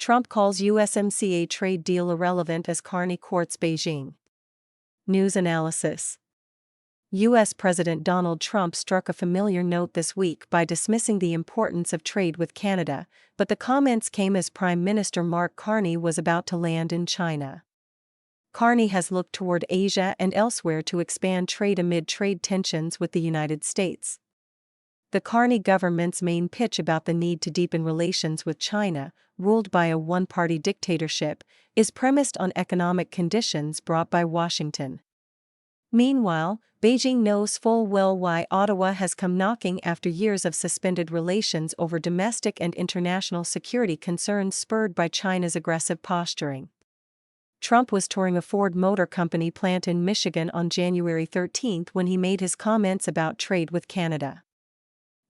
Trump calls USMCA trade deal irrelevant as Carney courts Beijing. News analysis. U.S. President Donald Trump struck a familiar note this week by dismissing the importance of trade with Canada, but the comments came as Prime Minister Mark Carney was about to land in China. Carney has looked toward Asia and elsewhere to expand trade amid trade tensions with the United States. The Carney government's main pitch about the need to deepen relations with China, ruled by a one-party dictatorship, is premised on economic conditions brought by Washington. Meanwhile, Beijing knows full well why Ottawa has come knocking after years of suspended relations over domestic and international security concerns spurred by China's aggressive posturing. Trump was touring a Ford Motor Company plant in Michigan on January 13 when he made his comments about trade with Canada.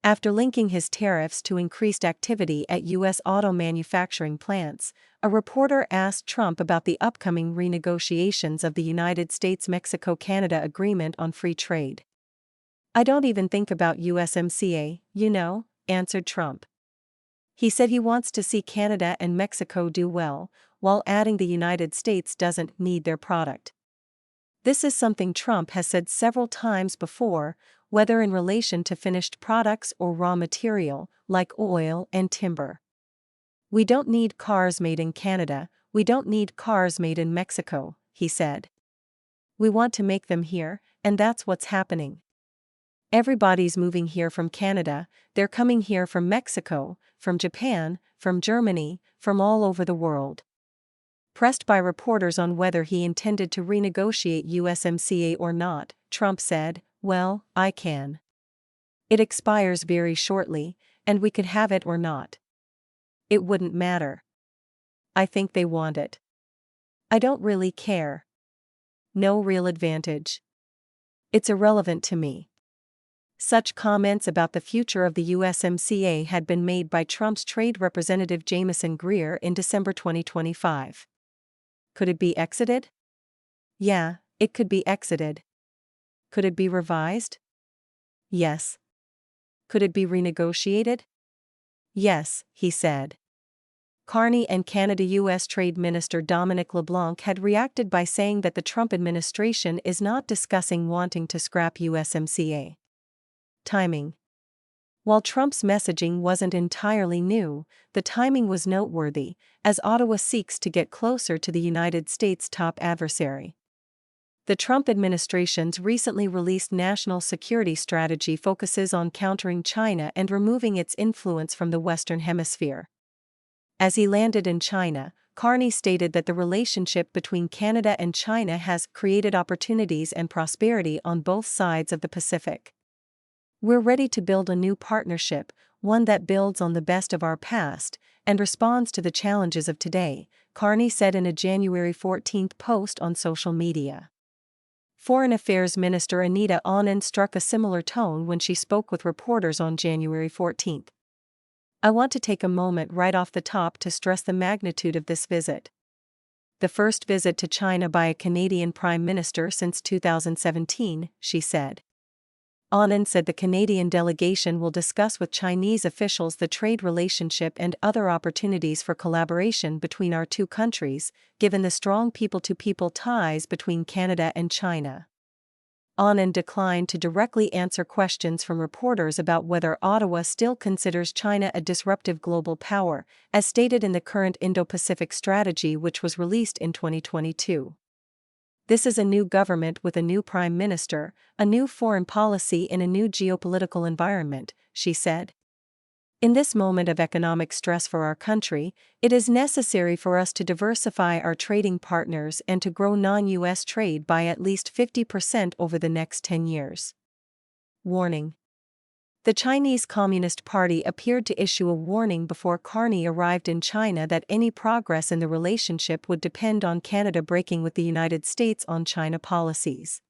After linking his tariffs to increased activity at U.S. auto manufacturing plants, a reporter asked Trump about the upcoming renegotiations of the United States-Mexico-Canada Agreement on Free Trade. "I don't even think about USMCA, answered Trump. He said he wants to see Canada and Mexico do well, while adding the United States doesn't need their product. This is something Trump has said several times before, whether in relation to finished products or raw material, like oil and timber. We don't need cars made in Canada, we don't need cars made in Mexico, he said. We want to make them here, and that's what's happening. Everybody's moving here from Canada, they're coming here from Mexico, from Japan, from Germany, from all over the world." Pressed by reporters on whether he intended to renegotiate USMCA or not, Trump said, "Well, I can. It expires very shortly, and we could have it or not. It wouldn't matter. I think they want it. I don't really care. No real advantage. It's irrelevant to me." Such comments about the future of the USMCA had been made by Trump's trade representative Jamieson Greer in December 2025. Could it be exited? Yeah, it could be exited. Could it be revised? Yes. Could it be renegotiated? Yes, he said. Carney and Canada-U.S. Trade Minister Dominic LeBlanc had reacted by saying that the Trump administration is not discussing wanting to scrap USMCA. Timing. While Trump's messaging wasn't entirely new, the timing was noteworthy, as Ottawa seeks to get closer to the United States' top adversary. The Trump administration's recently released national security strategy focuses on countering China and removing its influence from the Western Hemisphere. As he landed in China, Carney stated that the relationship between Canada and China has created opportunities and prosperity on both sides of the Pacific. "We're ready to build a new partnership, one that builds on the best of our past and responds to the challenges of today," Carney said in a January 14 post on social media. Foreign Affairs Minister Anita Anand struck a similar tone when she spoke with reporters on January 14. "I want to take a moment right off the top to stress the magnitude of this visit. The first visit to China by a Canadian Prime Minister since 2017, she said. Anand said the Canadian delegation will discuss with Chinese officials the trade relationship and other opportunities for collaboration between our two countries, given the strong people-to-people ties between Canada and China. Anand declined to directly answer questions from reporters about whether Ottawa still considers China a disruptive global power, as stated in the current Indo-Pacific strategy which was released in 2022. This is a new government with a new prime minister, a new foreign policy in a new geopolitical environment, she said. In this moment of economic stress for our country, it is necessary for us to diversify our trading partners and to grow non-US trade by at least 50% over the next 10 years. Warning. The Chinese Communist Party appeared to issue a warning before Carney arrived in China that any progress in the relationship would depend on Canada breaking with the United States on China policies.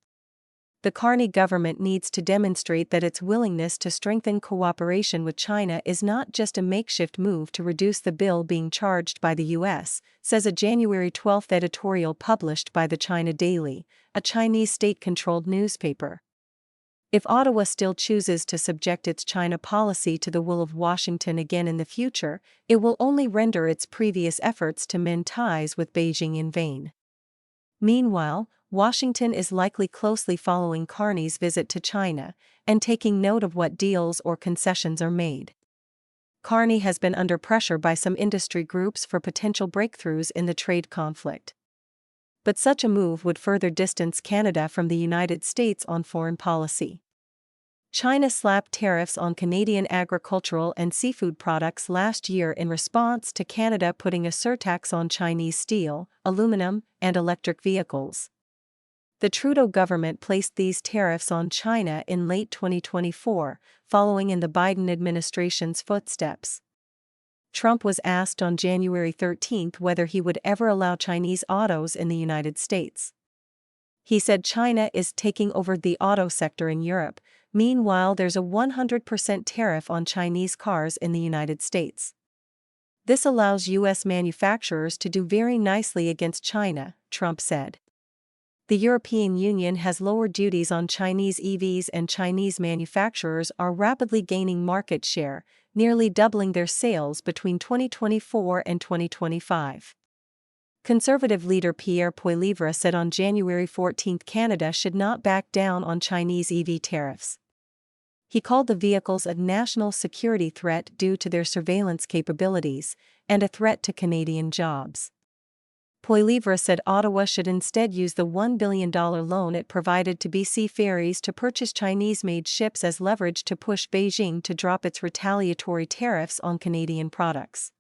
The Carney government needs to demonstrate that its willingness to strengthen cooperation with China is not just a makeshift move to reduce the bill being charged by the U.S., says a January 12 editorial published by the China Daily, a Chinese state-controlled newspaper. If Ottawa still chooses to subject its China policy to the will of Washington again in the future, it will only render its previous efforts to mend ties with Beijing in vain. Meanwhile, Washington is likely closely following Carney's visit to China and taking note of what deals or concessions are made. Carney has been under pressure by some industry groups for potential breakthroughs in the trade conflict. But such a move would further distance Canada from the United States on foreign policy. China slapped tariffs on Canadian agricultural and seafood products last year in response to Canada putting a surtax on Chinese steel, aluminum, and electric vehicles. The Trudeau government placed these tariffs on China in late 2024, following in the Biden administration's footsteps. Trump was asked on January 13 whether he would ever allow Chinese autos in the United States. He said China is taking over the auto sector in Europe. Meanwhile, there's a 100% tariff on Chinese cars in the United States. This allows U.S. manufacturers to do very nicely against China, Trump said. The European Union has lowered duties on Chinese EVs, and Chinese manufacturers are rapidly gaining market share, nearly doubling their sales between 2024 and 2025. Conservative leader Pierre Poilievre said on January 14 Canada should not back down on Chinese EV tariffs. He called the vehicles a national security threat due to their surveillance capabilities and a threat to Canadian jobs. Poilievre said Ottawa should instead use the $1 billion loan it provided to BC Ferries to purchase Chinese-made ships as leverage to push Beijing to drop its retaliatory tariffs on Canadian products.